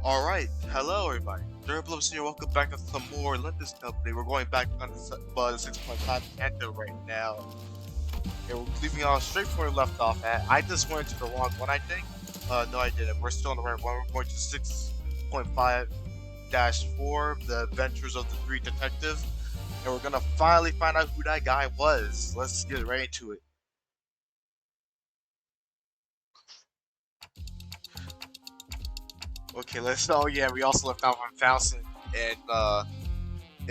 Alright, hello everybody. Derpalypse here, welcome back to some more Limbus Company. We're going back on the 6.5 Canto right now. And we're leaving on straight from where we left off at. I just went to the wrong one, I think. No I didn't. We're still on the right one. We're going to 6.5-4, The Adventures of the Three Detectives. And we're gonna finally find out who that guy was. Let's get right into it. Okay, oh yeah, we also left out from Faustin and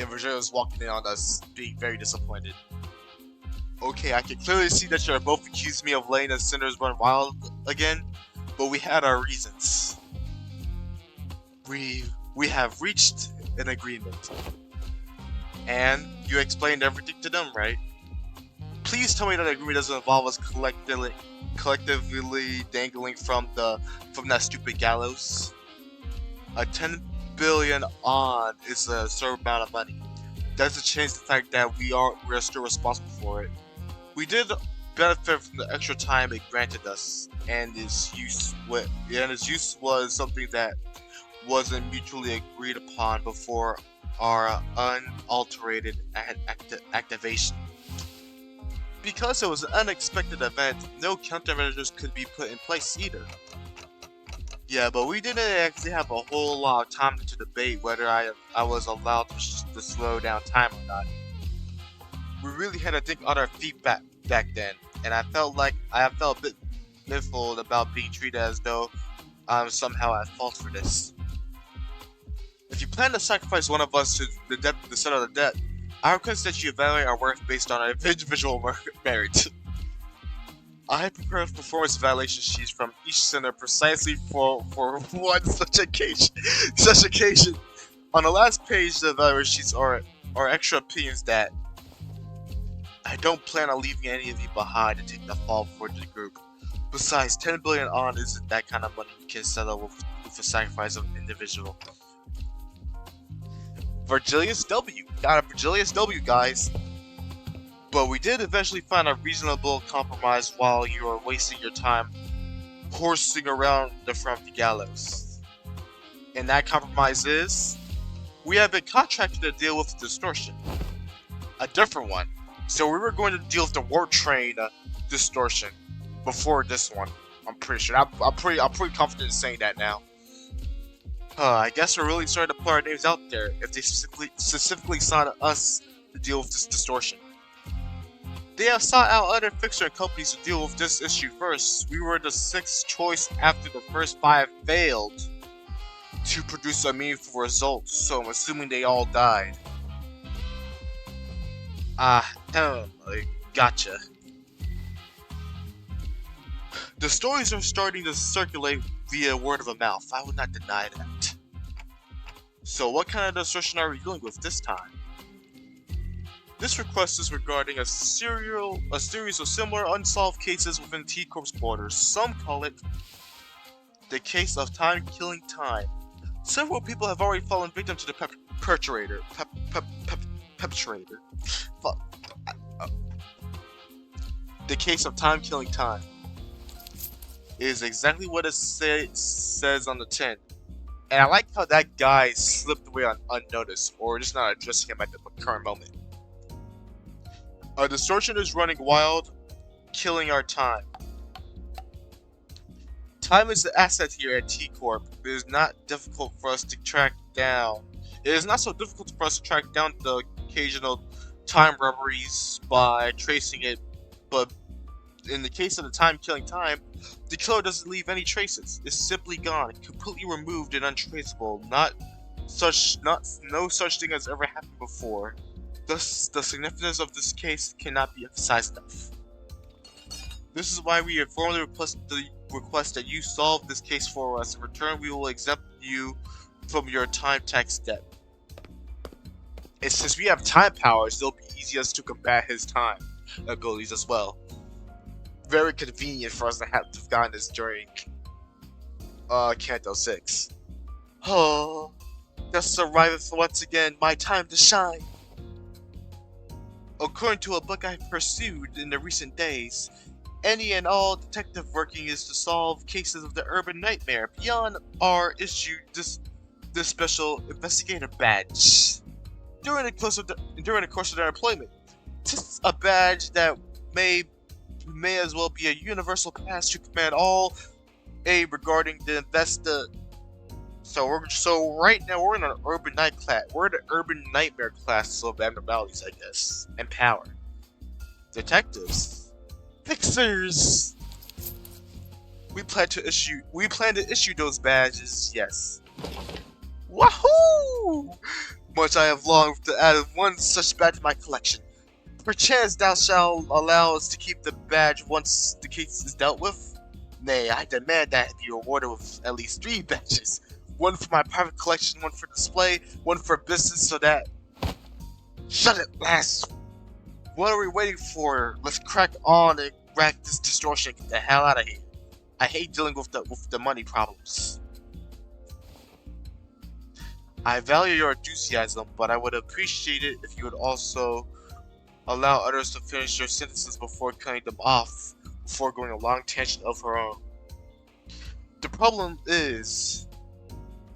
Virginia was walking in on us, being very disappointed. Okay, I can clearly see that you're both accused me of letting the sinners run wild again, but we had our reasons. We have reached an agreement. And you explained everything to them, right? Please tell me that agreement doesn't involve us collectively dangling from that stupid gallows. A 10 billion on is a certain amount of money. Doesn't change the fact that we are still responsible for it. We did benefit from the extra time it granted us, and its use was something that wasn't mutually agreed upon before our unalterated activation. Because it was an unexpected event, no countermeasures could be put in place either. Yeah, but we didn't actually have a whole lot of time to debate whether I was allowed to slow down time or not. We really had to think on our feet back then, and I felt a bit miffled about being treated as though I'm somehow at fault for this. If you plan to sacrifice one of us to the settle the debt, I request that you evaluate our worth based on our individual merit. I have prepared performance evaluation sheets from each center precisely for one such occasion. On the last page, the evaluation sheets are extra opinions that I don't plan on leaving any of you behind to take the fall for the group. Besides, 10 billion on isn't that kind of money you can settle with the sacrifice of an individual. Virgilius W. Got a Virgilius W, guys. But we did eventually find a reasonable compromise while you were wasting your time horsing around the front of the gallows. And that compromise is, we have been contracted to deal with distortion. A different one. So we were going to deal with the war train distortion before this one. I'm pretty sure. I'm pretty confident in saying that now. I guess we're really starting to put our names out there if they specifically signed us to deal with this distortion. They have sought out other fixer companies to deal with this issue first. We were the 6th choice after the first 5 failed to produce a meaningful result, so I'm assuming they all died. Gotcha. The stories are starting to circulate via word of mouth. I would not deny that. So what kind of distortion are we dealing with this time? This request is regarding a series of similar unsolved cases within T-Corp's borders. Some call it the case of Timekilling Time. Several people have already fallen victim to the perpetrator. The case of Timekilling Time is exactly what it says on the tin. And I like how that guy slipped away unnoticed, or just not addressing him at the current moment. Our distortion is running wild, killing our time. Time is the asset here at T-Corp. It is not difficult for us to track down. It is not so difficult for us to track down the occasional time robberies by tracing it, but in the case of the time-killing time, the killer doesn't leave any traces. It's simply gone, completely removed and untraceable. No such thing has ever happened before. Thus, the significance of this case cannot be emphasized enough. This is why we have formally request that you solve this case for us. In return, we will exempt you from your time tax debt. And since we have time powers, it'll be easiest to combat his time abilities as well. Very convenient for us to have gotten this during Canto 6. Oh, just arrived once again, my time to shine. According to a book I pursued in the recent days, Any and all detective working is to solve cases of the urban nightmare beyond our issue this special investigator badge. During the course of their employment, this is a badge that may as well be a universal pass to command all aid regarding the So right now we're in an urban night class. We're in an urban nightmare class of abnormalities, I guess, and power. Detectives, fixers. We plan to issue those badges. Yes. Wahoo! Much I have longed to add one such badge to my collection. Perchance thou shalt allow us to keep the badge once the case is dealt with? Nay, I demand that it be rewarded with at least 3 badges. One for my private collection, one for display, one for business, so that... Shut it, lass! What are we waiting for? Let's crack on and rack this distortion and get the hell out of here. I hate dealing with the money problems. I value your enthusiasm, but I would appreciate it if you would also allow others to finish their sentences before cutting them off, before going a long tangent of her own. The problem is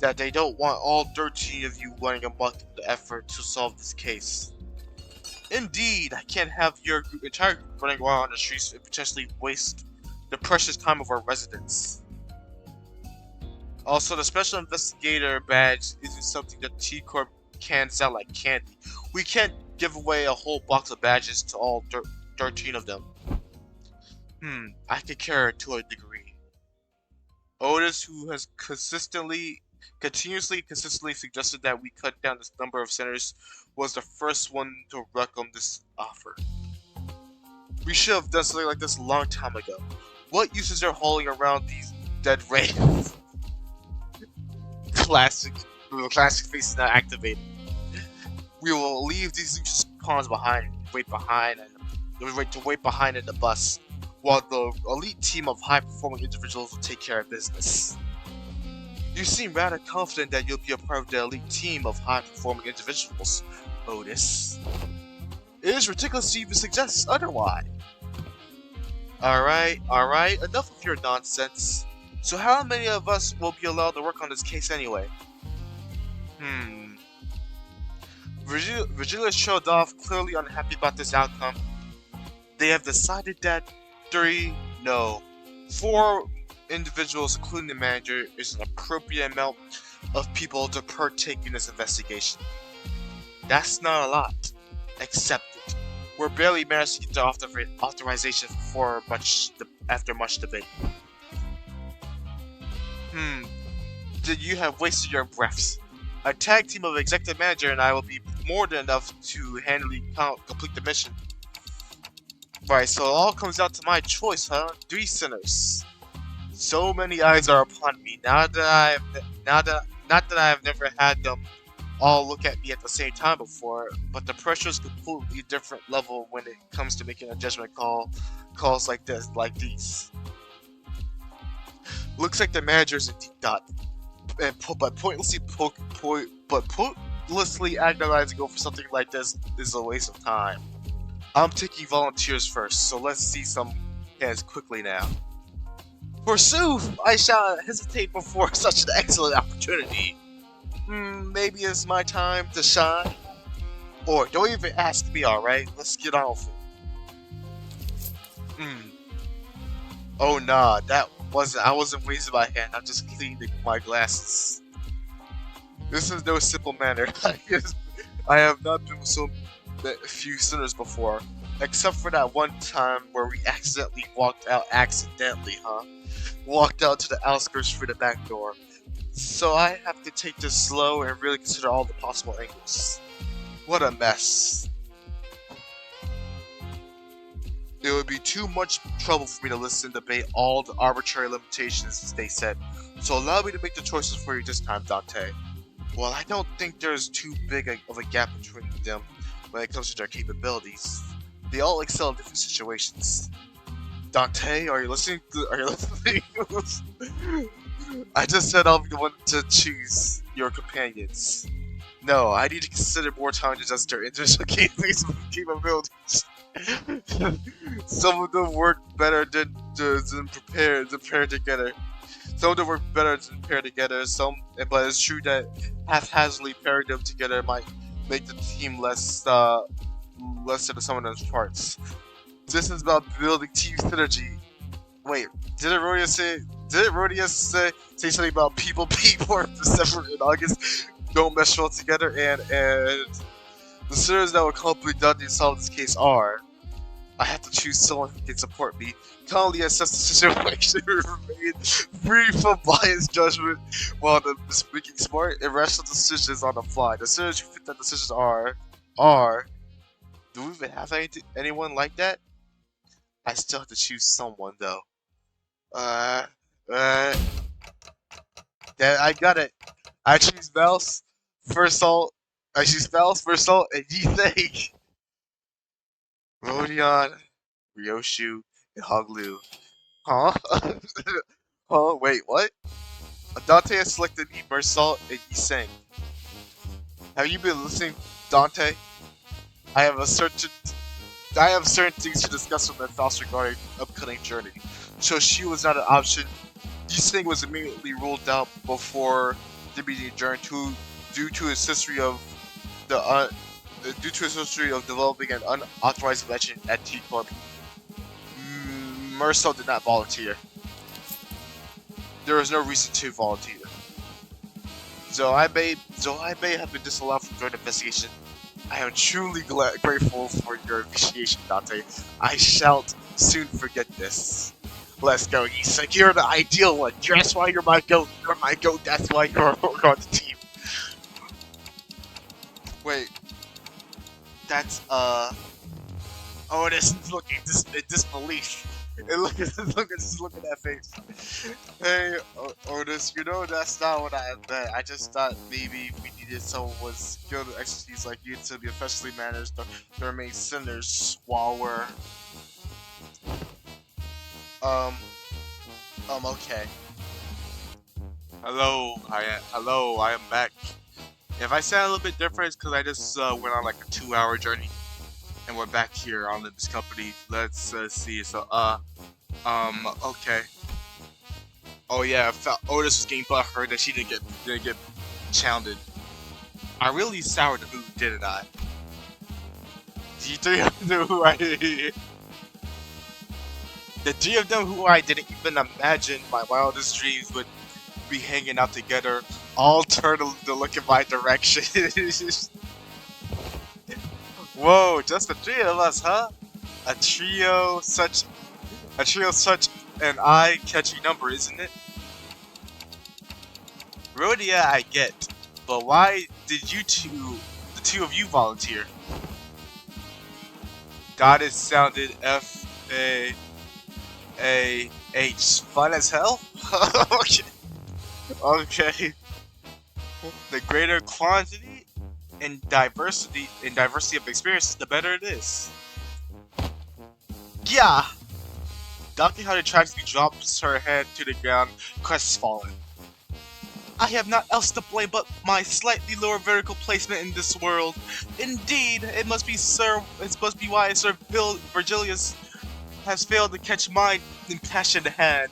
that they don't want all 13 of you running amok in the effort to solve this case. Indeed, I can't have your entire group running around on the streets and potentially waste the precious time of our residents. Also, the Special Investigator badge isn't something that T-Corp cans out like candy. We can't give away a whole box of badges to all 13 of them. I could care to a degree. Otis, who has consistently suggested that we cut down this number of senators, was the first one to welcome this offer. We should have done something like this a long time ago. What use is there hauling around these dead rays? Classic face now activated. We will leave these useless pawns behind, wait behind in the bus, while the elite team of high-performing individuals will take care of business. You seem rather confident that you'll be a part of the elite team of high-performing individuals, Otis. It is ridiculous to even suggest otherwise. Alright, enough of your nonsense. So how many of us will be allowed to work on this case anyway? Virgilia showed off, clearly unhappy about this outcome. They have decided that 4 individuals, including the manager, is an appropriate amount of people to partake in this investigation. That's not a lot. Accept it. We're barely managed to get the authorization after much debate. Did you have wasted your breaths? A tag team of executive manager and I will be more than enough to handily complete the mission. Right, so it all comes down to my choice, huh? 3 sinners. So many eyes are upon me not that I've never had them all look at me at the same time before, but the pressure is completely different level when it comes to making a judgment calls like these. Looks like the manager's a deep dot, but pointlessly agonizing over something like this is a waste of time. I'm taking volunteers first, so let's see some hands quickly now. Forsooth, I shall not hesitate before such an excellent opportunity. Maybe it's my time to shine? Or don't even ask me, alright? Let's get on with it. Oh nah, I wasn't wasting my hand, I'm just cleaning my glasses. This is no simple matter. I have not been with so few sinners before, except for that one time where we accidentally walked out to the outskirts through the back door. So I have to take this slow and really consider all the possible angles. What a mess. It would be too much trouble for me to listen and debate all the arbitrary limitations they set, so allow me to make the choices for you this time, Dante. Well, I don't think there's too big of a gap between them when it comes to their capabilities. They all excel in different situations. Dante, are you listening? I just said I'll be the one to choose your companions. No, I need to consider more time to just their individual capabilities. Some of them work better than prepare together. Some of them work better than pair together. But it's true that haphazardly pairing them together might make the team less than the sum of those parts. This is about building team synergy. Wait, didn't Rodius say something about people in December and August don't mesh well together, and the senators that will accompany Dundee to solve this case are, I have to choose someone who can support me, calmly assess the situation, and remain free from biased judgment while making smart, irrational decisions on the fly. The senators who fit that decisions are. Do we even have anyone like that? I still have to choose someone though. Yeah, I got it. I choose Mouse, first salt. I choose Mouse, first salt, and you think Rodion, Ryoshu, and Hoglu. Huh? Huh? Wait, what? Dante has selected me, first salt, and Yiseng. Have you been listening, Dante? I have certain things to discuss with my thoughts regarding upcoming journey. So she was not an option. Yiseng was immediately ruled out before the meeting adjourned due to his history of developing an unauthorized legend at T Club. Mercel did not volunteer. There was no reason to volunteer. Zoai may have been disallowed from joint investigation. I am truly grateful for your appreciation, Dante. I shall soon forget this. Let's go, Yiseng. You're the ideal one. That's why you're my goat. You're my goat. That's why you're on the team. Wait. That's, Otis is looking in disbelief. And look at that face. Hey, Otis, you know that's not what I meant. I just thought maybe we needed someone with skilled expertise like you to be officially managed to remain sinners while we're... okay. Hello, I am back. If I sound a little bit different, it's because I just went on like a 2-hour journey. And we're back here on Limbus Company. Let's see. So, okay. Oh yeah, I felt Otis was getting butthurt that she didn't get chounded. I really soured the mood, didn't I? The three of them who I didn't even imagine my wildest dreams would be hanging out together, all turn to look in my direction. Whoa, just the three of us, huh? A trio such an eye-catchy number, isn't it? Rhodia I get, but why did the two of you volunteer? Goddess sounded F-A-A-H. Fun as hell? Okay. The greater quantity and diversity of experiences, the better it is. Yeah! Donkey Hunter tragically drops her head to the ground, crestfallen. I have not else to blame but my slightly lower vertical placement in this world. Indeed, it must be why Sir Virgilius has failed to catch my impassioned hand.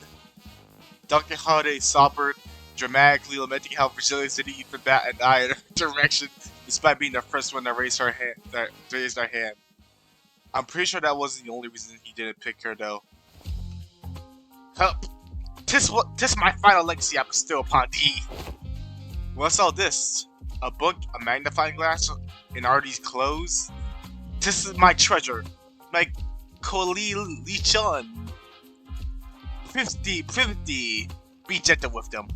Dr. Holiday sobered, dramatically lamenting how Virgilius didn't even bat an eye in her direction, despite being the first one to raise her hand. I'm pretty sure that wasn't the only reason he didn't pick her, though. Help! Tis my final legacy I bestow upon thee. What's all this? A book, a magnifying glass, and Artie's clothes? This is my treasure, my Koli-chan. 50, be gentle with them.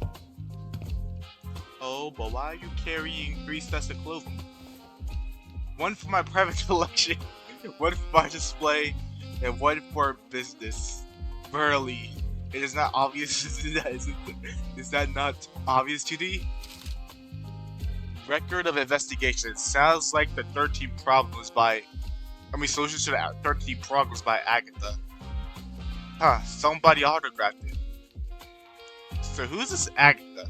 Oh, but why are you carrying 3 sets of clothing? One for my private collection, one for my display, and one for business. Burly. It is not obvious. Is that not obvious to thee? Record of investigation. Sounds like the 13 problems by... solutions to the 13 problems by Agatha. Huh, somebody autographed it. So who's this Agatha?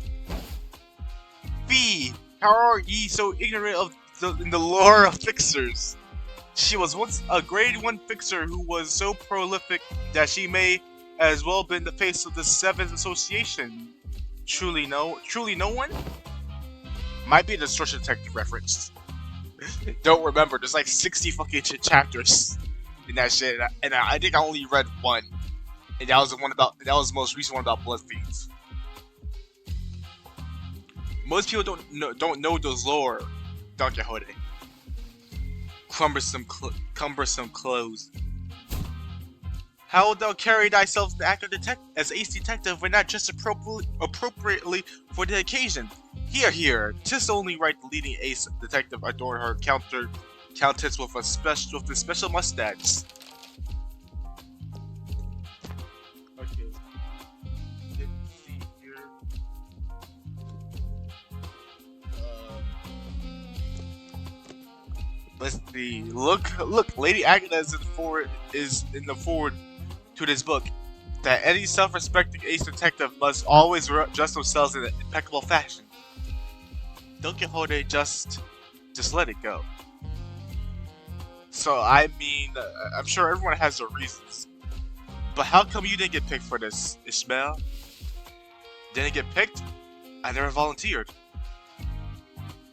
Fee! How are ye so ignorant of the lore of fixers? She was once a grade 1 fixer who was so prolific that she may as well been the face of the 7th Association. Truly no one? Might be a Destruction Detective reference. Don't remember, there's like 60 fucking chapters in that shit, and I think I only read one. And that was the most recent one about blood fiends. Most people don't know those lore, Don Quixote. Cumbersome clothes. How thou carry thyself the act of as ace detective when not just appropriately for the occasion? Here, 'tis only right the leading ace detective adorn her countess with a special mustache. Okay. Let's see here. Let's see. Look. Lady Agatha is in the forward to this book. That any self-respecting ace detective must always dress themselves in an impeccable fashion. Don Quixote just let it go. So I mean, I'm sure everyone has their reasons. But how come you didn't get picked for this, Ishmael? Didn't get picked? I never volunteered.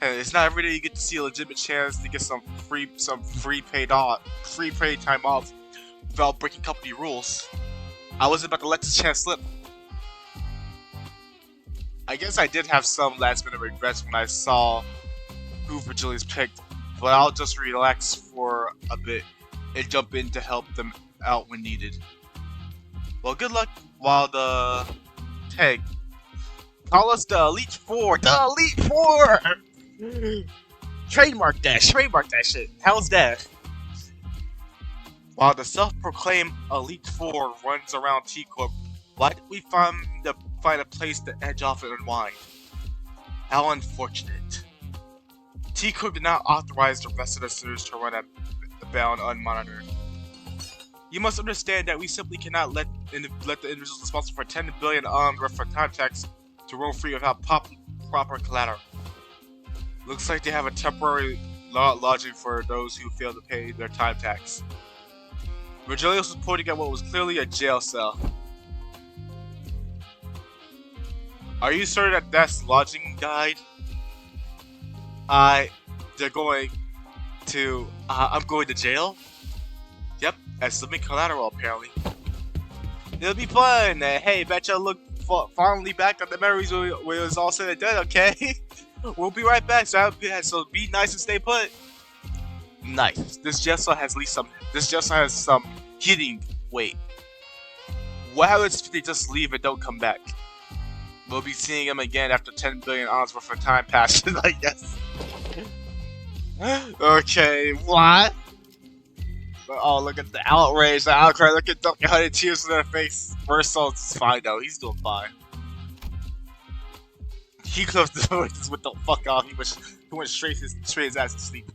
And it's not every day you get to see a legitimate chance to get some free paid time off without breaking company rules. I wasn't about to let this chance slip. I guess I did have some last minute regrets when I saw who Virgilius picked, but I'll just relax for a bit and jump in to help them out when needed. Well, good luck while the tag. Call us the Elite Four! The Elite Four! Trademark that shit. How's that? While the self-proclaimed Elite Four runs around T-Corp, why did we find a place to edge off and unwind? How unfortunate. T-Corp did not authorize the rest of the series to run abound unmonitored. You must understand that we simply cannot let the individuals responsible for 10 billion worth of time tax to roam free without proper collateral. Looks like they have a temporary lodging for those who fail to pay their time tax. Virgilius was pointing at what was clearly a jail cell. Are you certain that that's lodging guide? I'm going to jail? Yep, as living collateral apparently. It'll be fun! Hey, betcha look fondly back on the memories when it was all said and done, okay? We'll be right back, so be nice and stay put. Nice. This jail cell has some heating. Wait. What happens if they just leave and don't come back? We'll be seeing him again after 10 billion worth of time passes, I guess. Okay, what? Oh, look at the outrage, the outcry, look at Don Quixote, tears in their face. Versal's fine though, he's doing fine. He closed the door and just went the fuck off, he went straight his ass to sleep.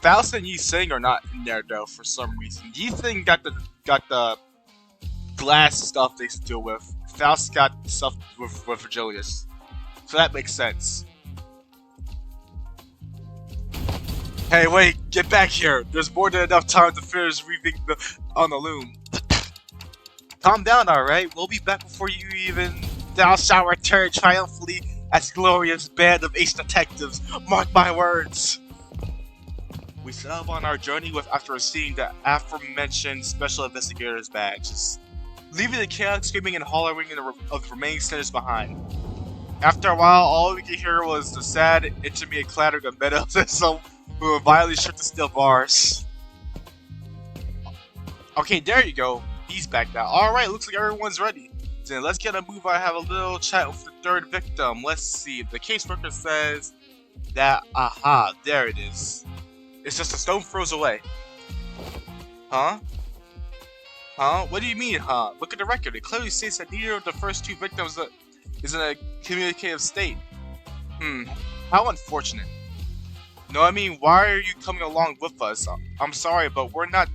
Faust and Yi Sing are not in there though, for some reason. Yi Sing got the glass stuff they deal with. Faust got stuff with Virgilius. So that makes sense. Hey, wait, get back here. There's more than enough time to finish weaving on the loom. Calm down, alright? We'll be back before you even... Thou shalt return triumphantly as glorious band of ace detectives. Mark my words. We set off on our journey after receiving the aforementioned special investigator's badges, leaving the chaos screaming and hollering of the remaining sinners behind. After a while, all we could hear was the sad, intermittent clatter of meadows and some who were violently shook to steel bars. Okay, there you go. He's back now. Alright, looks like everyone's ready. Then let's get a move on and have a little chat with the third victim. Let's see. The caseworker says that, aha, there it is. It's just a stone throws away. Huh? Huh? What do you mean, huh? Look at the record. It clearly states that neither of the first two victims is in a communicative state. How unfortunate. No, I mean, why are you coming along with us? I'm sorry, but we're not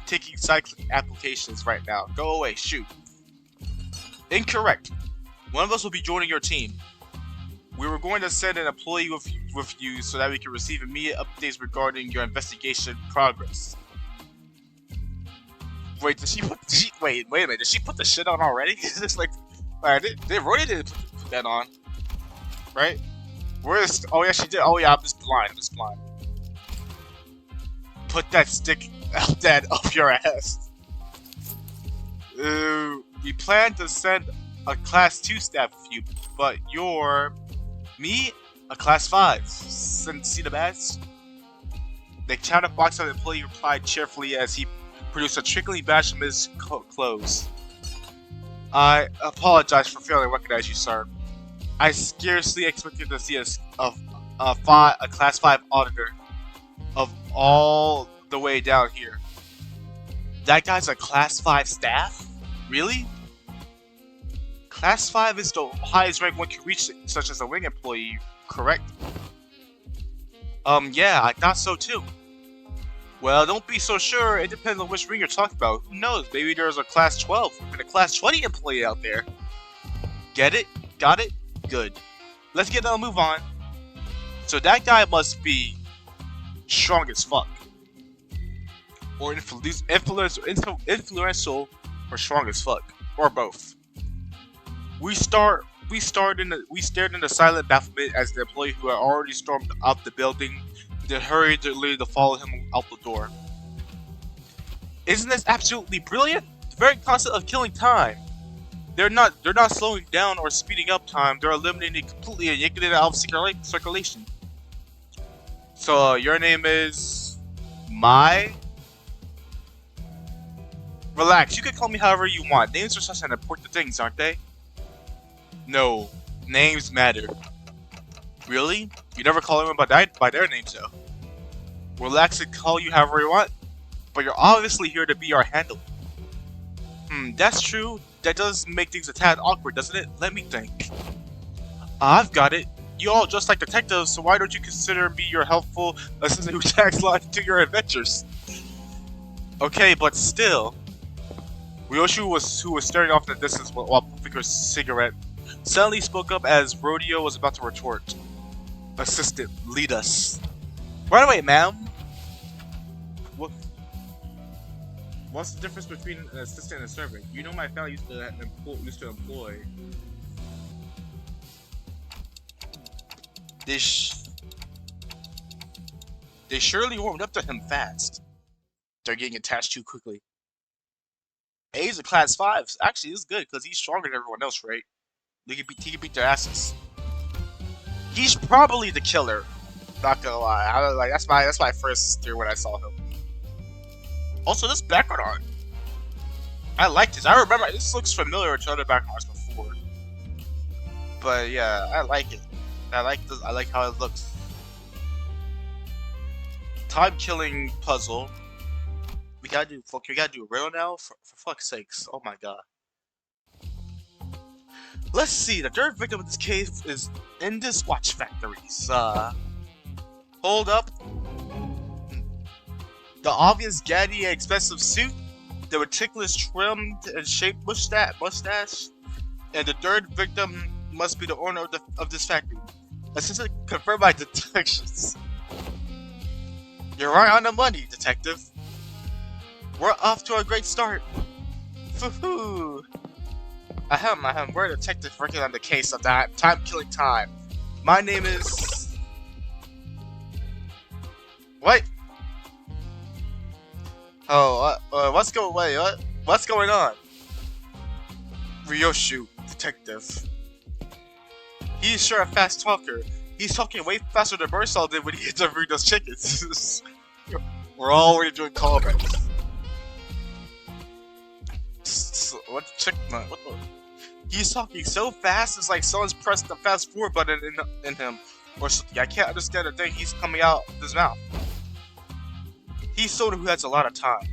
taking cycling applications right now. Go away, shoot. Incorrect. One of us will be joining your team. We were going to send an employee with you so that we can receive immediate updates regarding your investigation progress. Wait, wait a minute, did she put the shit on already? It's like, they really didn't put that on, right? Where's, oh yeah, she did, oh yeah, I'm just blind. Put that stick out that up your ass. We plan to send a Class 2 staff with you, but you're... Me? A Class 5. See the badge? The counterbox of the employee replied cheerfully as he produced a trickling badge from his clothes. I apologize for failing to recognize you, sir. I scarcely expected to see a Class 5 auditor of all the way down here. That guy's a Class 5 staff? Really? Class 5 is the highest rank one can reach, such as a wing employee, correct? Yeah, I thought so too. Well, don't be so sure, it depends on which ring you're talking about. Who knows, maybe there's a Class 12 and a Class 20 employee out there. Get it? Got it? Good. Let's get on move on. So that guy must be strong as fuck. Or influential, or strong as fuck. Or both. We stared in the silent bafflement as the employee who had already stormed out the building then hurried to follow him out the door. Isn't this absolutely brilliant? The very concept of killing time. They're not slowing down or speeding up time. They're eliminating it completely and yanking it out of circulation. So your name is Mai? Relax. You can call me however you want. Names are such an important things, aren't they? No, names matter. Really? You never call anyone by their names, though. Relax and call you however you want, but you're obviously here to be our handler. That's true. That does make things a tad awkward, doesn't it? Let me think. I've got it. You all just like detectives, so why don't you consider me your helpful assistant who tags along to your adventures? Okay, but still. Ryoshu, who was staring off in the distance while puffing her cigarette, suddenly spoke up as Rodeo was about to retort. Assistant, lead us. Right away, ma'am. What's the difference between an assistant and a servant? You know my family used to employ. They surely warmed up to him fast. They're getting attached too quickly. He's a Class 5. Actually, this is good because he's stronger than everyone else, right? He can beat their asses. He's probably the killer. Not gonna lie. That's my first theory when I saw him. Also, this background art. I like this. I remember this looks familiar to other background arts before. But yeah, I like it. I like this. I like how it looks. Time-killing puzzle. We gotta do a riddle now? For fuck's sakes. Oh my god. Let's see, the third victim of this case is in this watch factory. Hold up. The obvious gaddy and expensive suit, the meticulous trimmed and shaped mustache, and the third victim must be the owner of this factory. Assistant confirmed by detectives. You're right on the money, detective. We're off to a great start. Foo-hoo. Ahem, we're a detective working on the case of that time-killing time. My name is... What? Oh, what's going on? Ryoshu, detective. He's sure a fast talker. He's talking way faster than Bursal did when he interviewed those chickens. We're already doing callbacks. What chick? What the? He's talking so fast, it's like someone's pressed the fast forward button in him, or something. I can't understand the thing he's coming out of his mouth. He's someone who has a lot of time.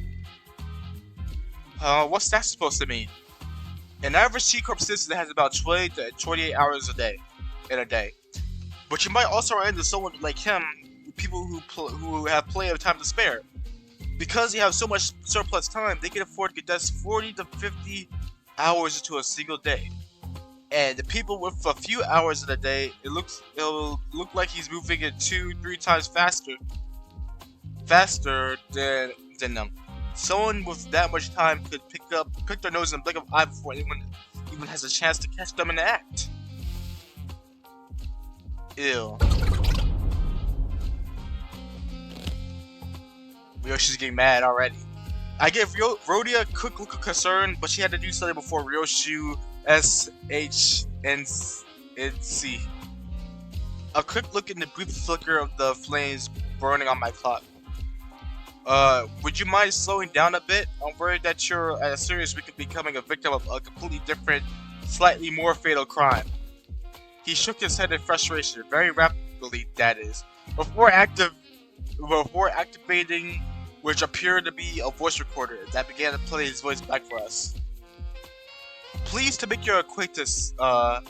What's that supposed to mean? An average C-Corp citizen has about 20 to 28 hours in a day. But you might also run into someone like him, people who have plenty of time to spare. Because they have so much surplus time, they can afford to get 40 to 50 hours into a single day. And the people with a few hours in a day, it'll look like he's moving it 2-3 times faster than them. Someone with that much time could pick their nose in a blink of an eye before anyone even has a chance to catch them in the act. Ew. Ryoshi's getting mad already. I gave Rhodia a quick look of concern, but she had to do something before Ryoshu SHNC. A quick look in the brief flicker of the flames burning on my clock. Would you mind slowing down a bit? I'm worried that you're at a serious risk of becoming a victim of a completely different, slightly more fatal crime. He shook his head in frustration, very rapidly that is, before activating which appeared to be a voice recorder that began to play his voice back for us. Pleased to make your acquaintance, my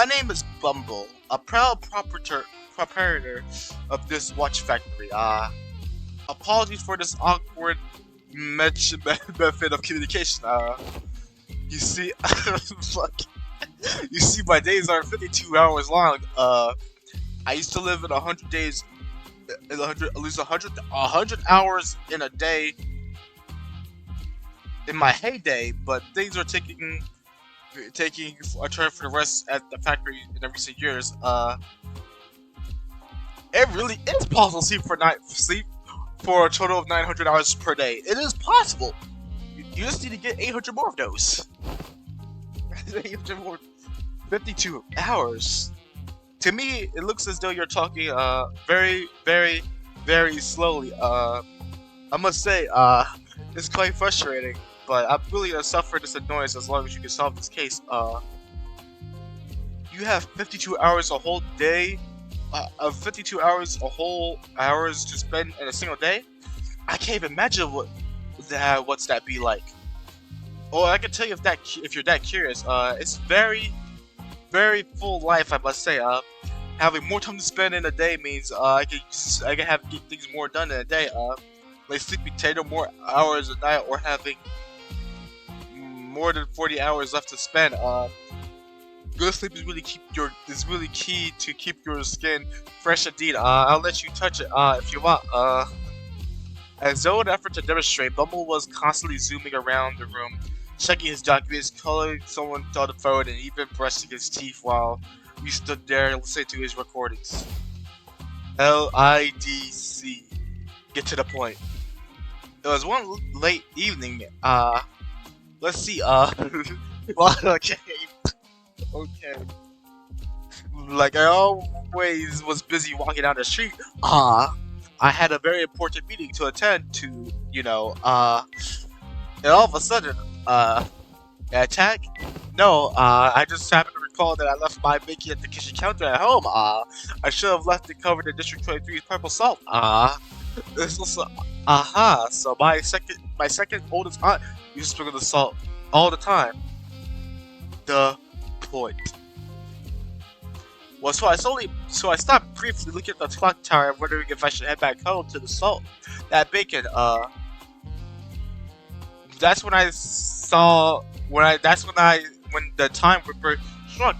name is Bumble, a proud proprietor of this watch factory. Apologies for this awkward method of communication. You see, you see, my days are 52 hours long. I used to live in 100 days, at least 100 hours in a day in my heyday, but things are taking a turn for the rest at the factory in the recent years. It really is possible to sleep for a total of 900 hours per day. It is possible. You just need to get 800 more of those. 800 more. 52 hours. To me, it looks as though you're talking very, very, very slowly. I must say, it's quite frustrating, but I'm willing to suffer this annoyance as long as you can solve this case. You have 52 hours a whole day, 52 hours to spend in a single day. I can't even imagine what's that be like. Oh, I can tell you if you're that curious. It's very, very full life, I must say. Having more time to spend in a day means I can get things more done in a day. Like sleeping 10 or more hours a night, or having more than 40 hours left to spend. Good sleep is really key to keep your skin fresh indeed. I'll let you touch it if you want. As though in an effort to demonstrate, Bumble was constantly zooming around the room, checking his documents, calling someone on the phone, and even brushing his teeth while we stood there listening to his recordings. LIDC. Get to the point. It was one late evening. Let's see. Well, okay. Like I always was busy walking down the street. I had a very important meeting to attend to. And all of a sudden, attack? No, I just happened to recall that I left my baking at the kitchen counter at home. I should have left it covered in District 23's purple salt. This was, so my second oldest aunt used to sprinkle the salt all the time. The point. Well, so I stopped briefly looking at the clock tower, wondering if I should head back home to the salt. That bacon, that's when I saw when the time ripper struck.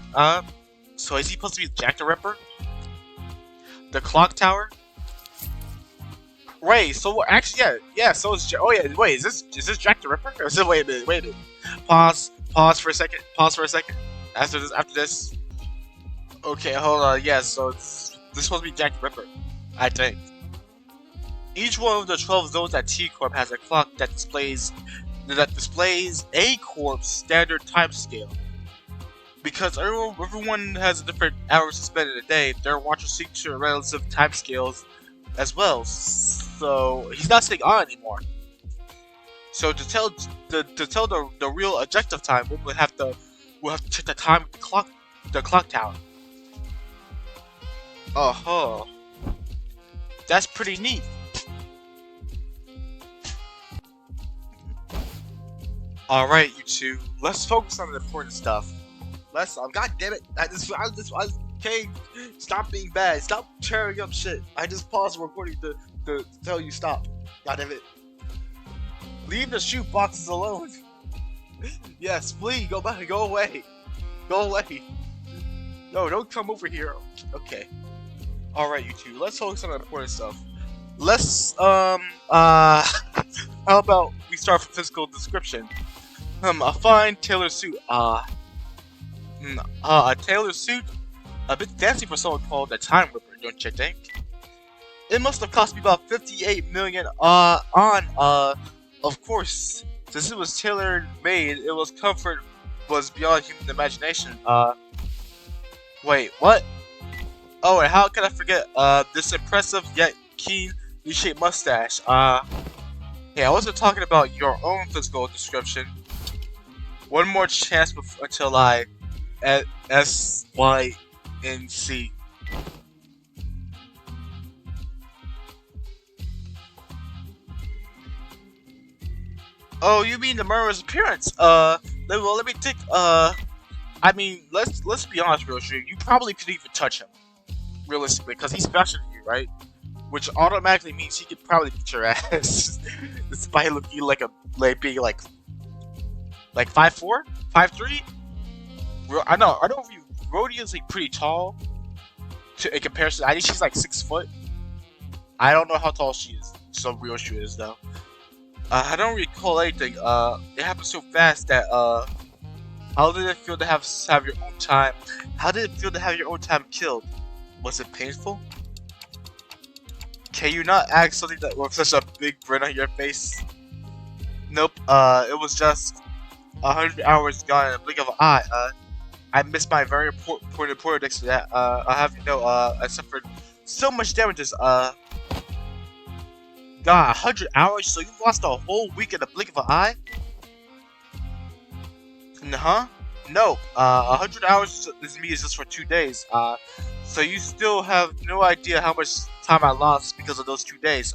So is he supposed to be Jack the Ripper? The clock tower? Wait, so actually, yeah. So it's wait, is this Jack the Ripper? Or is it, wait a minute. Pause for a second. After this. Okay, hold on. Yeah, so this is supposed to be Jack the Ripper, I think. Each one of the 12 zones at T-Corp has a clock that displays A Corp's standard time scale. Because everyone has a different hours to spend in a day, their watchers sync to relative time scales as well. So he's not staying on anymore. So to tell the real objective time, we'll have to check the time with the clock tower. That's pretty neat. Alright, you two, let's focus on the important stuff. God damn it, I okay, stop being bad, stop tearing up shit. I just paused the recording to tell you stop. God damn it. Leave the shoot boxes alone. Yes, please, go away. Go away. No, don't come over here. Okay. Alright, you two. Let's focus on the important stuff. Let's, how about we start with physical description? A fine tailored suit. A tailored suit? A bit fancy for someone called a Time Ripper, don't you think? It must have cost me about 58 million, of course. Since it was tailor-made, it was comfort was beyond human imagination. Wait, what? Oh, and how could I forget, this impressive yet keen, U-shaped mustache. Yeah, I wasn't talking about your own physical description. One more chance until I S, Y, and C. Oh, you mean the murderer's appearance? Let me think. I mean, let's be honest, real shit. You probably could even touch him, realistically, because he's faster than you, right? Which automatically means he could probably beat your ass, despite looking being like 5'4", 5'3". I know. Rhodey is like pretty tall. In comparison, I think she's like 6 foot. I don't know how tall she is. So real she is though. I don't recall anything. It happened so fast that how did it feel to have your own time? How did it feel to have your own time killed? Was it painful? Can you not act something that with such a big grin on your face? Nope. It was just 100 hours gone in a blink of an eye. I missed my very important next to that. I have you know, I suffered so much damages. God, 100 hours? So you lost a whole week in a blink of an eye? Huh? No. 100 hours is just for 2 days. So you still have no idea how much time I lost because of those 2 days.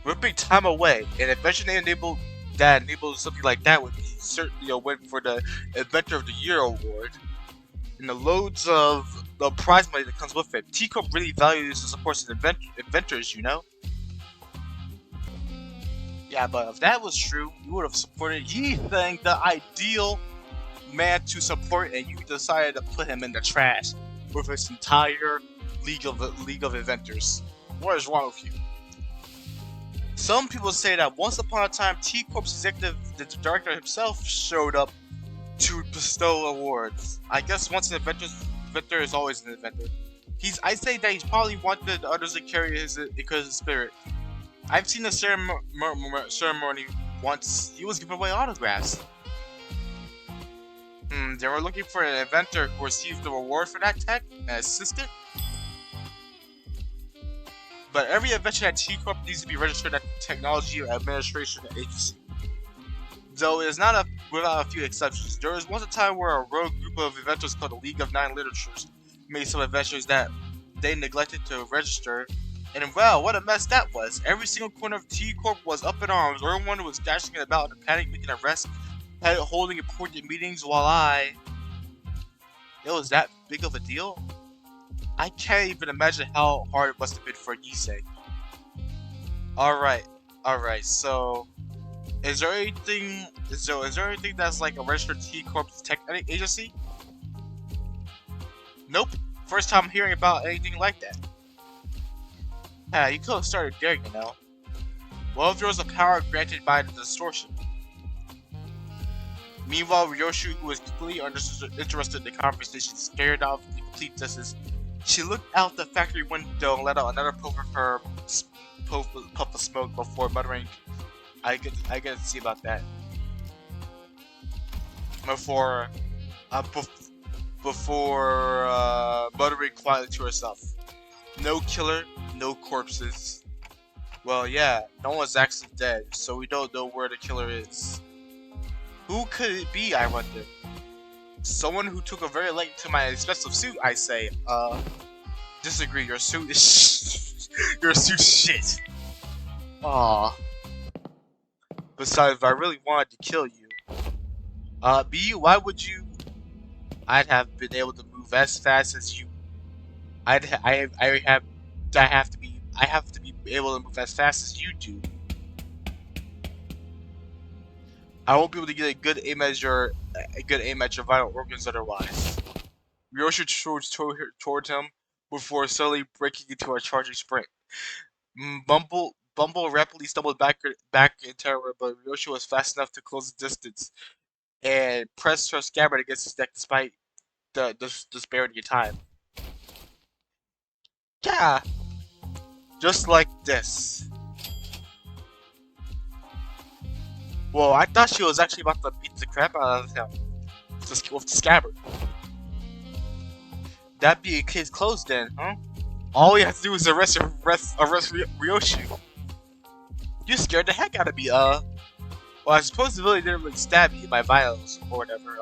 Ripping time away, and eventually enables something like that would be certainly a win for the Inventor of the Year award. And the loads of the prize money that comes with it. T-Corp really values and supports its inventors, you know? Yeah, but if that was true, you would have supported Yi-Thang, the ideal man to support, and you decided to put him in the trash with his entire League of Inventors. What is wrong with you? Some people say that once upon a time, T-Corp's executive, the director himself, showed up to bestow awards. I guess once an inventor is always an inventor. I say that he's probably wanted others to carry his spirit. I've seen the ceremony once. He was giving away autographs. They were looking for an inventor who received the reward for that tech, an assistant. But every invention at T-Corp needs to be registered at the Technology Administration Agency. Though it is not without a few exceptions. There was once a time where a rogue group of inventors called the League of Nine Literatures made some inventions that they neglected to register. And well, what a mess that was. Every single corner of T-Corp was up in arms. Everyone was dashing about in a panic, making arrests, holding important meetings while It was that big of a deal? I can't even imagine how hard it must have been for Yisei. Alright, so is there anything that's like a registered T-Corp's tech agency? Nope. First time hearing about anything like that. Yeah, you could have started there, you know. Well, if there was a power granted by the distortion. Meanwhile, Ryoshu, who was completely interested in the conversation, stared out the complete distance. She looked out the factory window and let out another puff of smoke before muttering, I get to see about that. Before muttering quietly to herself. No killer, no corpses. Well, yeah, no one's actually dead, so we don't know where the killer is. Who could it be, I wonder? Someone who took a very late to my expensive suit, I say. Disagree, your suit is your suit's shit. Aww. Besides, if I really wanted to kill you, why would you? I'd have been able to move as fast as you. I have to be able to move as fast as you do. I won't be able to get a good aim at your vital organs otherwise. Ryoshi charged toward him before suddenly breaking into a charging sprint. Bumble rapidly stumbled back in terror, but Ryoshi was fast enough to close the distance and pressed her scabbard against his neck despite the disparity of time. Yeah, just like this. Well, I thought she was actually about to beat the crap out of him with the scabbard. That'd be a case closed then, huh? All we have to do is arrest Ryoshi. You scared the heck out of me, Well, I suppose the villain didn't really stab me by violence or whatever,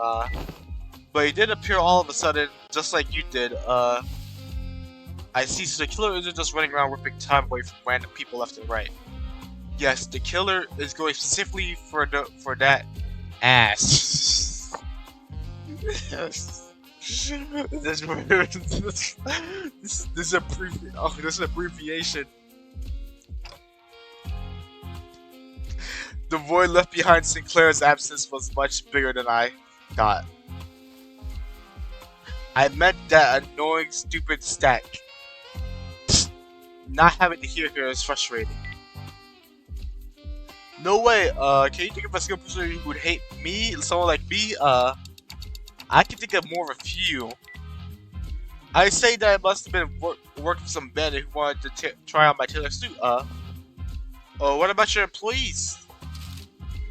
but he did appear all of a sudden, just like you did, I see, so the killer isn't just running around ripping time away from random people left and right. Yes, the killer is going specifically for that ass. this abbreviation. The void left behind Sinclair's absence was much bigger than I thought. I meant that annoying, stupid stack. Not having to hear her is frustrating. No way, can you think of a single person who would hate me? Someone like me? I can think of more of a few. I say that I must have been working for some bandit who wanted to try out my tailor suit, what about your employees?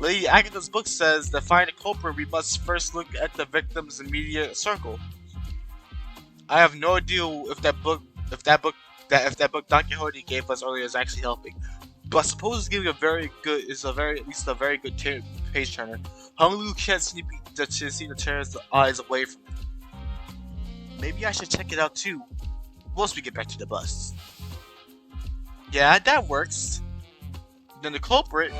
Lady Agatha's book says to find a culprit, we must first look at the victim's immediate circle. I have no idea if that book Don Quixote gave us earlier is actually helping. But suppose it's giving at least a very good page turner. Hung Lu can't see the terrorist's eyes away from it. Maybe I should check it out too. Once we get back to the bus. Yeah, that works. Then the culprit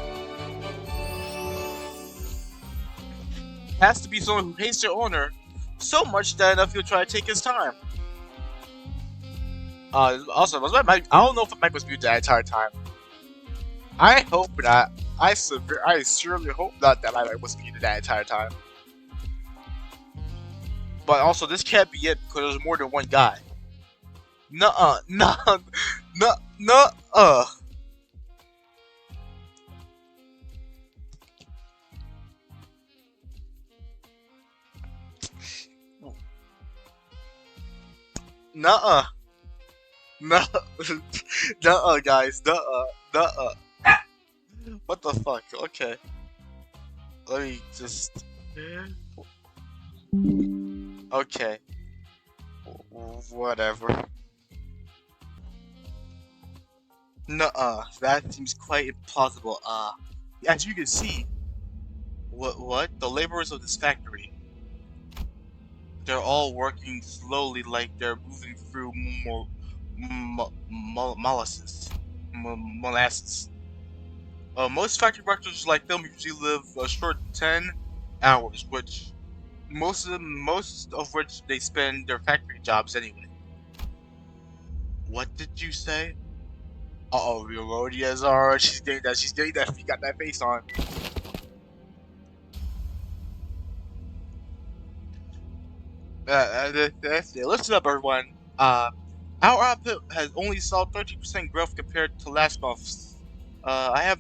has to be someone who hates their owner so much that enough he'll try to take his time. Also, was my mic? I don't know if the mic was muted that entire time. I hope not. I surely hope not that my mic was muted that entire time. But also, this can't be it because there's more than one guy. Nuh-uh. Nuh-uh. Nuh-uh. Nuh-uh, guys. Nuh-uh. What the fuck? Okay. Let me just... Okay. Whatever. Nuh-uh. That seems quite implausible. As you can see... What? The laborers of this factory. They're all working slowly like they're moving through molasses. Most factory workers like them usually live a short 10 hours, which most of which they spend their factory jobs anyway. What did you say? Uh-oh, Rodia's alright. She's doing that. She got that face on. Listen up, everyone. Our output has only saw 30% growth compared to last month's. Have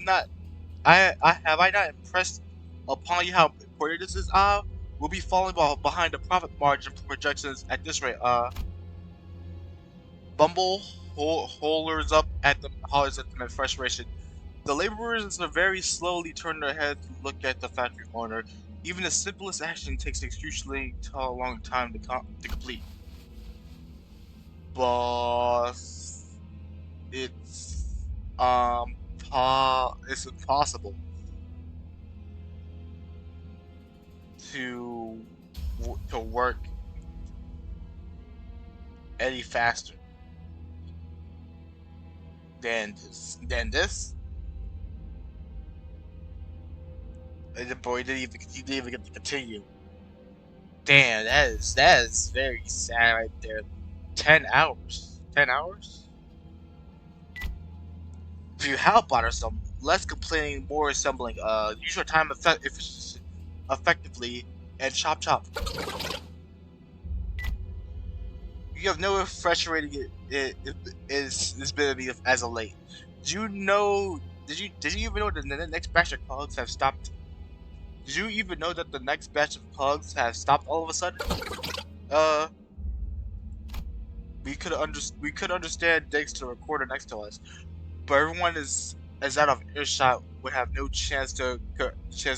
I not impressed upon you how important this is? We'll be falling behind the profit margin projections at this rate. Bumble hollers at them in frustration. The laborers are very slowly turn their heads to look at the factory owner. Even the simplest action takes usually a long time to complete. Boss, it's impossible to work any faster than this. And the boy didn't even get to continue. Damn, that is very sad right there. 10 hours. 10 hours? If you help out or something. less complaining, more assembling. Use your time effectively and chop chop. You have no refresh rating is been of me as of late. Did you know? Did you even know that the next batch of cogs have stopped? Did you even know that the next batch of cogs have stopped all of a sudden? Uh, we could understand thanks to the recorder next to us, but everyone is as out of earshot would have no chance to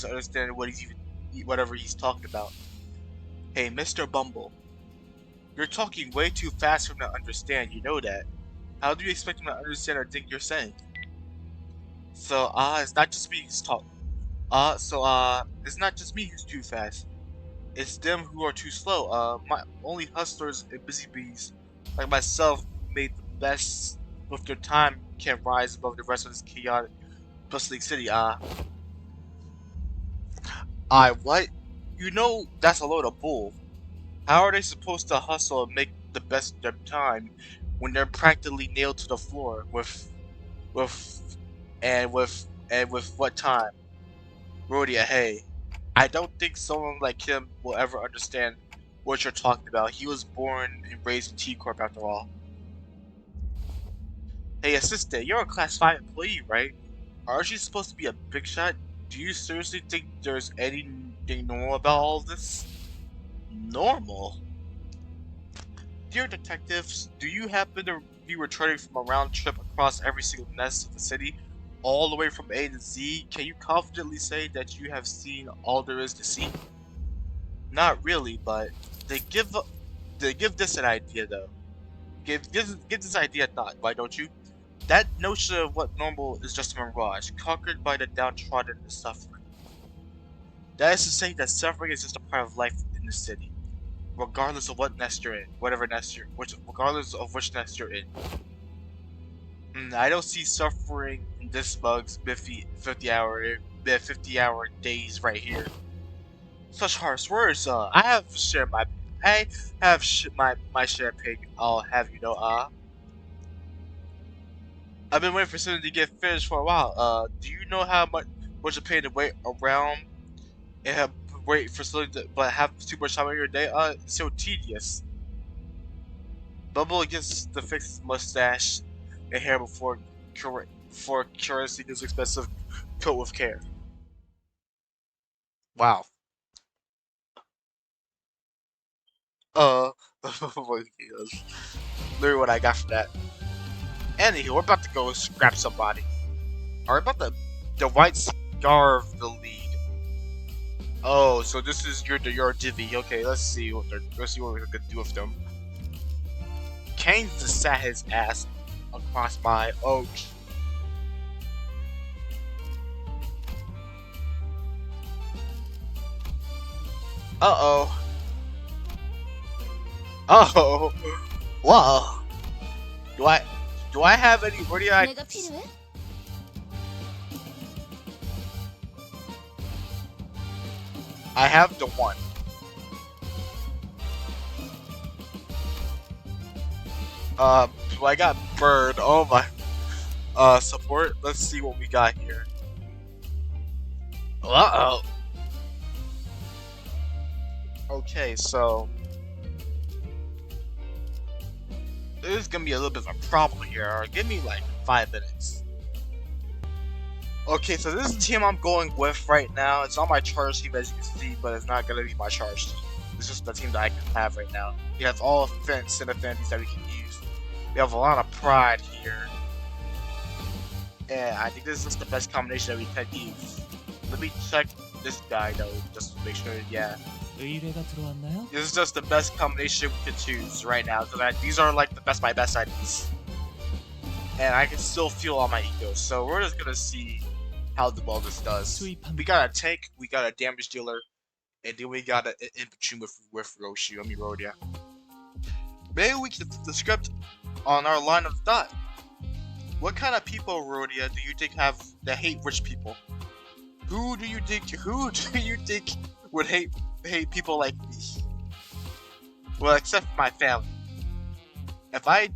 understand what whatever he's talking about. Hey, Mr. Bumble, you're talking way too fast for him to understand. You know that. How do you expect him to understand or think you're saying? So it's not just me who's talk. It's not just me who's too fast. It's them who are too slow. My only hustlers and busy bees like myself who made the best with their time can rise above the rest of this chaotic, bustling city. What? You know that's a load of bull. How are they supposed to hustle and make the best of their time when they're practically nailed to the floor with with what time? Rhodia, hey, I don't think someone like him will ever understand what you're talking about. He was born and raised in T-Corp after all. Hey, assistant, you're a Class 5 employee, right? Aren't you supposed to be a big shot? Do you seriously think there's anything normal about all this? Normal? Dear detectives, do you happen to be returning from a round trip across every single nest of the city, all the way from A to Z? Can you confidently say that you have seen all there is to see? Not really, but they give this an idea though. Give this idea a thought, why don't you? That notion of what normal is just a mirage, conquered by the downtrodden and the suffering. That is to say that suffering is just a part of life in the city, regardless of what nest you're in, regardless of which nest you're in. I don't see suffering in this bug's 50-hour days right here. Such harsh words, I have shared my my share of pig, I'll have you know, I've been waiting for something to get finished for a while. Do you know how much you pay to wait around and wait for something but have too much time in your day? It's so tedious. Bubble gets to fix his mustache and hair before caressing his expensive coat with care. Wow. Literally what I got from that. Anywho, we're about to go scrap somebody. Alright, about the White-scarved League. Oh, so this is your divvy. Okay, let's see what we're gonna do with them. Kane just sat his ass across my oak. Uh-oh. Uh-oh. Whoa. Do I have any? Where do I have the one. I got bird. Oh my. Support. Let's see what we got here. Uh-oh. Okay, so this is gonna be a little bit of a problem here. Give me like 5 minutes. Okay, so this is the team I'm going with right now. It's on my charge team as you can see, but it's not gonna be my charge team. It's just the team that I can have right now. He has all offense and affinities that we can use. We have a lot of pride here. And I think this is just the best combination that we can use. Let me check this guy though, just to make sure, yeah. This is just the best combination we can choose right now, because these are like my best ideas. And I can still feel all my ego, so we're just gonna see how well this does. We got a tank, we got a damage dealer, and then we got an in-between with Rhodia. Maybe we can flip the script on our line of thought. What kind of people, Rhodia, do you think that hate rich people? Who do you think would hate people like me? Well, except for my family. If I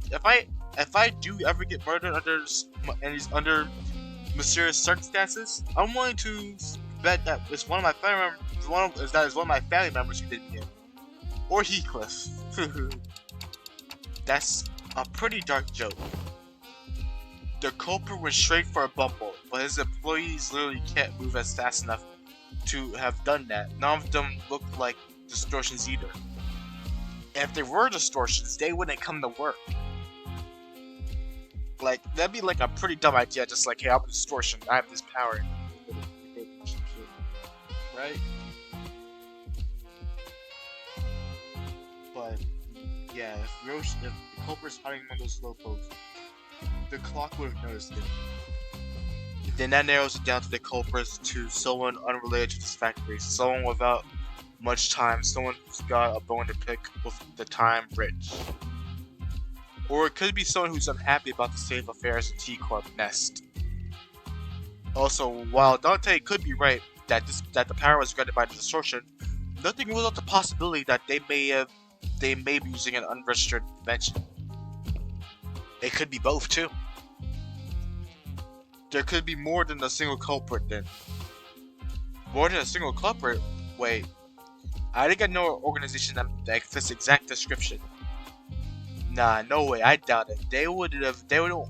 do ever get murdered under mysterious circumstances, I'm willing to bet that it's one of my family members. That is one of my family members who did it, or Heathcliff. That's a pretty dark joke. The culprit went straight for a bumble, but his employees literally can't move as fast enough to have done that. None of them look like distortions either. If they were distortions, they wouldn't come to work. Like, that'd be like a pretty dumb idea, just like, hey, I'm a distortion, I have this power. Right? But, yeah, if the culprit's hiding among those low posts, the clock would have noticed it. Then that narrows it down to the culprits, to someone unrelated to this factory, someone without much time, someone who's got a bone to pick with the time rich. Or it could be someone who's unhappy about the state of affairs in T-Corp Nest. Also, while Dante could be right that the power was granted by the distortion, nothing rules out the possibility that they may be using an unregistered invention. It could be both too. There could be more than a single culprit then. More than a single culprit? Wait. I think I know an organization that fits the exact description. Nah, no way, I doubt it. They wouldn't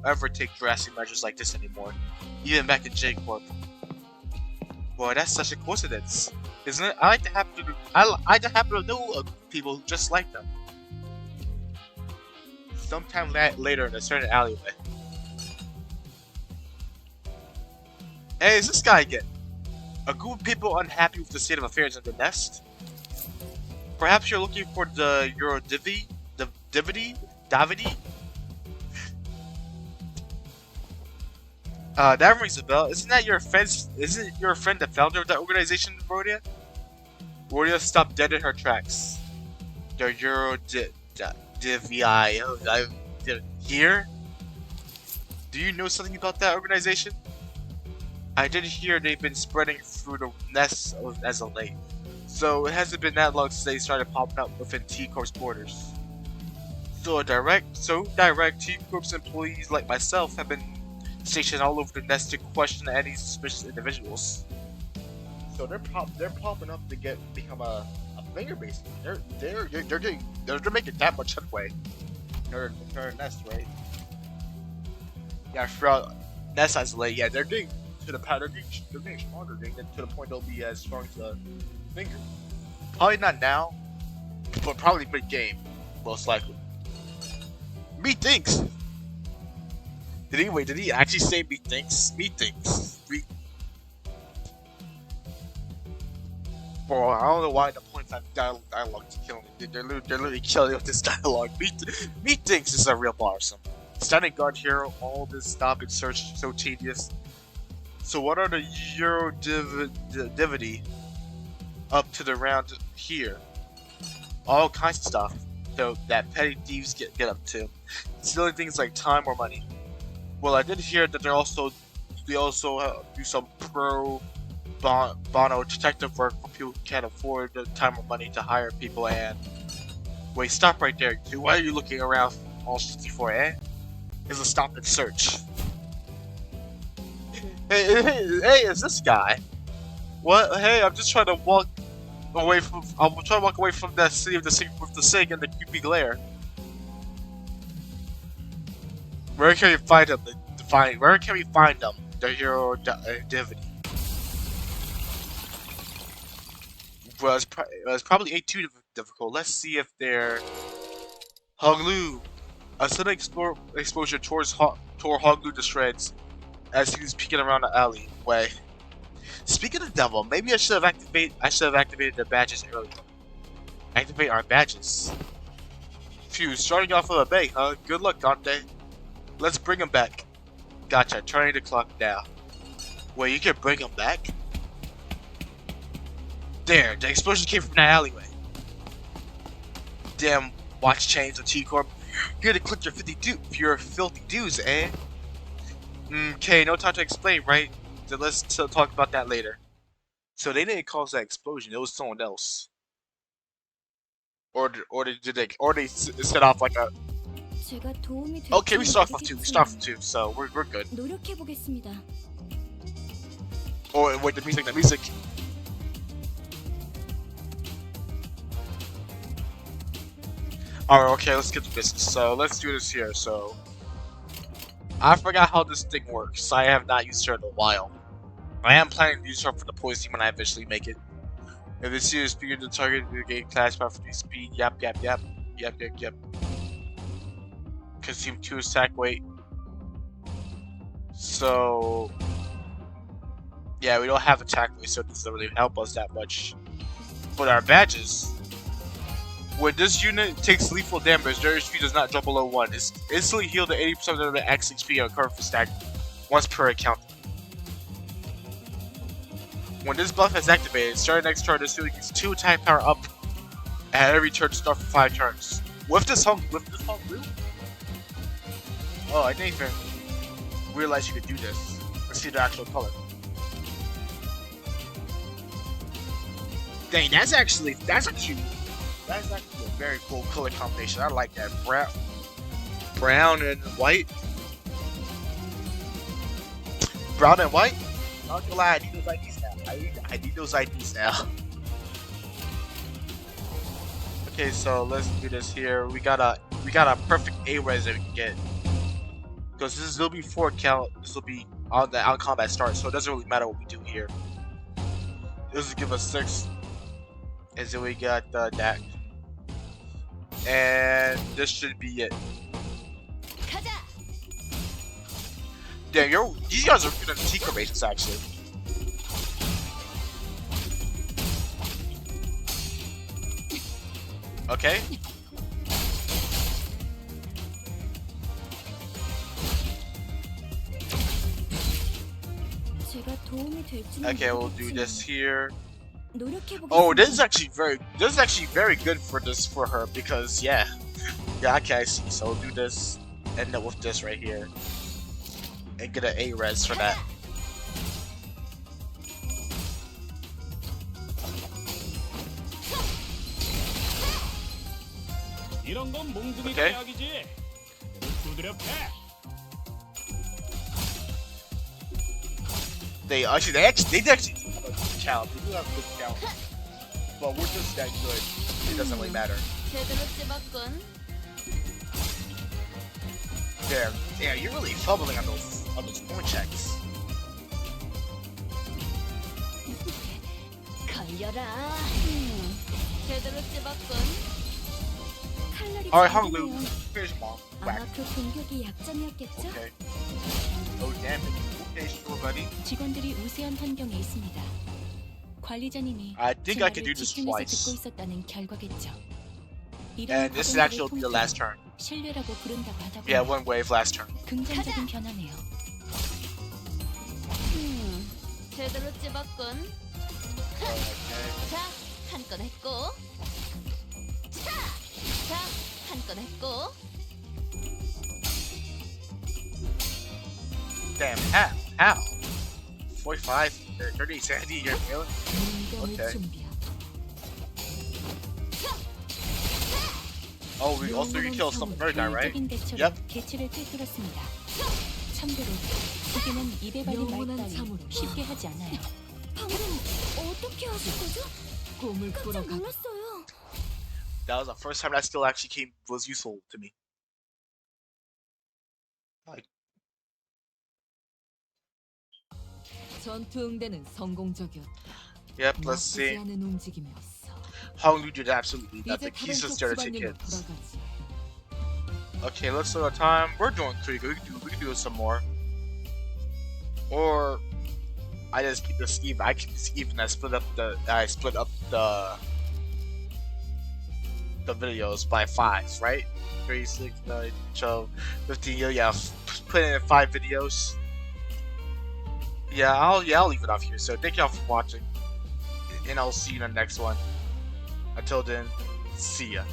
ever take drastic measures like this anymore. Even back in J-Corp. Boy, that's such a coincidence, isn't it? I happen to know people just like them. Sometime later in a certain alleyway. Hey, is this guy again? A group of people unhappy with the state of affairs in the Nest? Perhaps you're looking for the Eurodivity? Davidi? That rings a bell. Isn't your friend the founder of that organization, Rodia? Rodia stopped dead in her tracks. The here? Do you know something about that organization? I did hear they've been spreading through the Nest as of late. So it hasn't been that long since they started popping up within T-Corp's borders. So direct T-Corp's employees like myself have been stationed all over the Nest to question any suspicious individuals. So they're popping up to become a finger base. They're making that much headway. They're Nest, right? Yeah, throughout Nest as late, yeah, they're getting to the power. They're getting stronger. They're getting to the point they'll be as strong as a finger. Probably not now, but probably mid-game, most likely. Methinks. Did he actually say methinks? Methinks. Bro, I don't know why the points that dialogue is killing me. They're literally killing with this dialogue. Methinks is a real bothersome. Standing guard here, all this stop and search so tedious. So what are the Eurodivity up to the round here? All kinds of stuff that petty thieves get up to. Stealing things like time or money. Well, I did hear that they also do some pro bono detective work for people who can't afford the time or money to hire people. And wait, stop right there. Why are you looking around all 64? Is a stop and search. Hey, is this guy? What? Hey, I'm just trying to walk away from. I'm trying to walk away from that city of the sink with the sink and the creepy glare. Where can we find them? Where can we find them? The Eurodivity. Well, it's probably ain't too difficult. Let's see if they're Honglu. A sudden exposure tore Honglu to shreds as he was peeking around the alleyway. Speaking of the devil, maybe I should have activated the badges earlier. Activate our badges. Phew, starting off with a bang, huh? Good luck, Dante. Let's bring him back. Gotcha, turning the clock now. Wait, you can bring him back? There, the explosion came from that alleyway. Damn watch chains of T-Corp. Here to click your filthy dues, eh? Okay, no time to explain, right? So let's talk about that later. So they didn't cause that explosion, it was someone else. Or they set off like a... Okay, we start from two, so we're good. Oh, wait, the music, the music. Alright, okay, let's get to business. So, let's do this here. So, I forgot how this thing works. I have not used her in a while. I am planning to use her for the poison when I eventually make it. If the series speaker to target the game class by 50 speed, yep. Consume 2 attack weight. So, yeah, we don't have attack weight, so it doesn't really help us that much. But our badges, when this unit takes lethal damage, their HP does not drop below 1. It's instantly healed to 80% of the X HP on curve for stack once per account. When this buff is activated, starting next turn, this unit gets 2 attack power up at every turn to start for 5 turns. With this Hung Blue? Oh, I didn't even realize you could do this. Let's see the actual color. Dang, that's actually a very cool color combination. I like that. Brown and white. Brown and white? Not gonna lie, I need those IDs now. I need those IDs now. Okay, so let's do this here. We got a perfect A-res that we can get. Because this will be 4 count, this will be on the out combat start, so it doesn't really matter what we do here. This will give us 6. And then we got the DAC. And this should be it. Damn, these guys are good at the secret bases actually. Okay. Okay, we'll do this here. Oh, this is actually very good for her because yeah, okay, I see. So we'll do this, end up with this right here, and get an A-res for that. Okay. They actually have a good count. They do have a good count. But we're just that good. It doesn't really matter. Yeah, you're really fumbling on those point checks. Alright, Honglu, finish them off. Whack. Okay. Oh damn it. Okay, sure, buddy. I think I can do this twice. And this actually will be the last turn. Yeah, 1 wave last turn. Damn, how? 45, 30, 70, you're feeling? Okay. Oh, we also killed some third guy, right? Yep. That was the first time that skill actually was useful to me. Like, yep, let's see. Honglu did absolutely nothing. He's just there to take hits. Okay, let's look at time. We're doing pretty good. We can do some more. Or I just keep this even. I keep this even. I split up the videos by 5, right? 3, 6, 9, 12, 15. Yeah, put in 5 videos. Yeah, I'll leave it off here. So thank y'all for watching, and I'll see you in the next one. Until then, see ya.